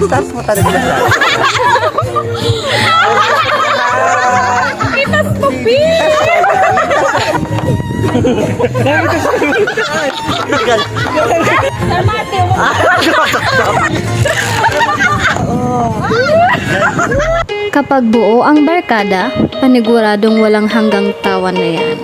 Taas mo talaga siya. Itas mo, Pete! Kapag buo ang barkada, paniguradong walang hanggang tawa na yan.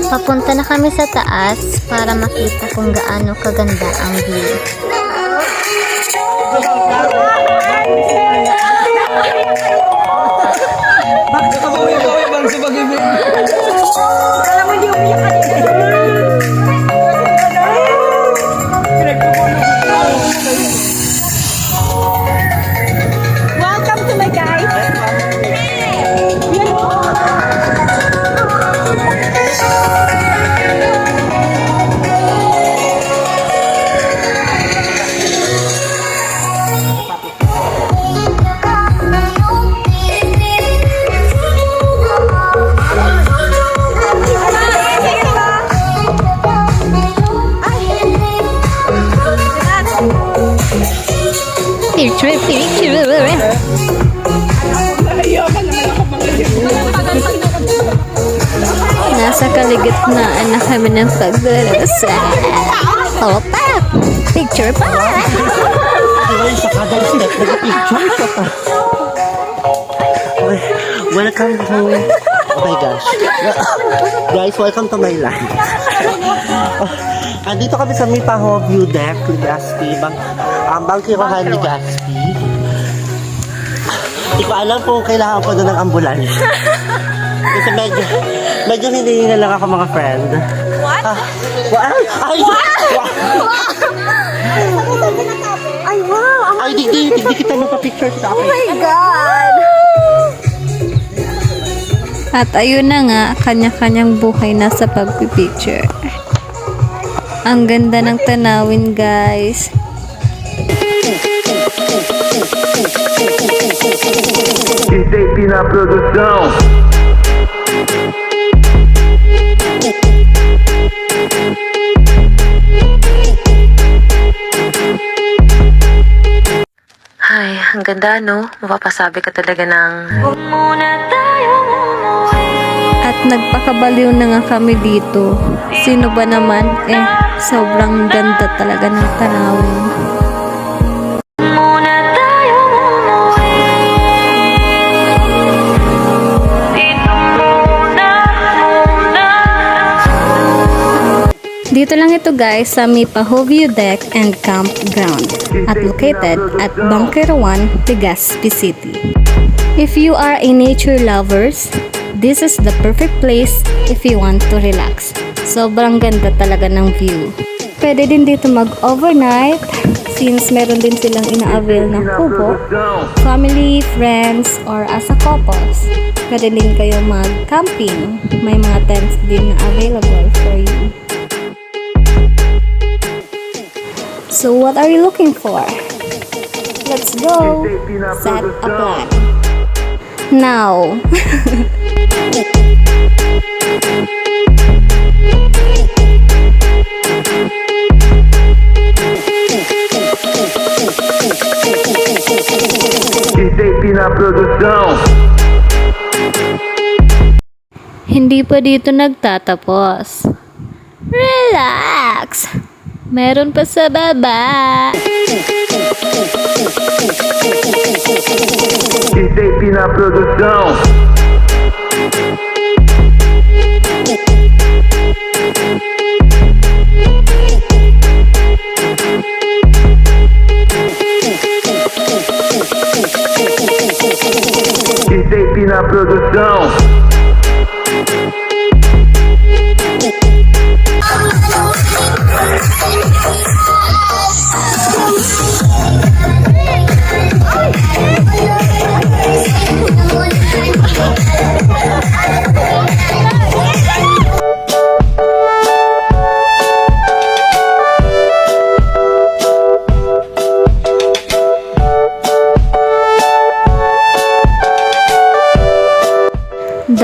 Papunta na kami sa taas para makita kung gaano kaganda ang view. Alam mo, hindi umiyak kanina. Welcome to my guys. Nasa kaligitnaan na kami ng pagdarasal. Opa! Picture pa! Ay, sa kada step, nag-picture ka pa. Okay, welcome to... Oh my gosh. Guys, welcome to my life. Andito kami sa Mipaho View Deck ni Gaspi. Bangkirohan ni Gaspi. Hindi ko alam kung kailangan ko doon ng ambulans. Kasi medyo hindi na lang ako mga friend. What? Ay! Ay, wow! Ay, di kita mapapicture sa akin. Oh my God! At ayun na nga, kanya-kanyang buhay na sa pagpipicture. Ang ganda ng tanawin, guys. Tape na produção. Ay, ang ganda, no? Mapapasabi ka talaga ng... At nagpakabaliw na nga kami dito. Sino ba naman? Sobrang ganda talaga ng tanawin. Dito lang ito guys sa Mipaho View Deck and Campground at located at Bangkirawan, Legazpi City. If you are a nature lovers, this is the perfect place if you want to relax. Sobrang ganda talaga ng view. Pwede din dito mag-overnight since meron din silang ina-avail ng kubo, family, friends, or as a couples. Pwede din kayo mag-camping. May mga tents din na available for you. So what are you looking for? Let's go! Set a plan. Now! Tape na produção. Hindi pa dito nagtatapos. Relax! Meron pa sa baba. Tape na produção. Tape na produção.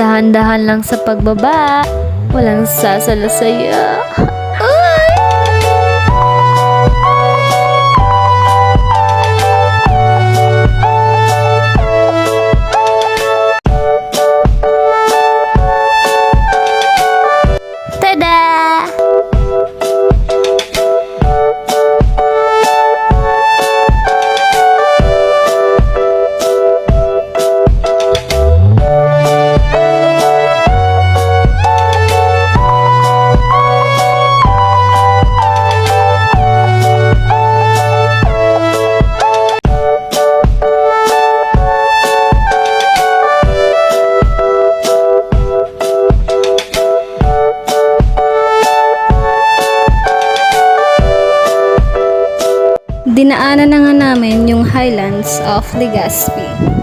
Dahan-dahan lang sa pagbaba. Walang sasalasaya. Tada! Dinaanan na nga namin yung Highlands of Legazpi.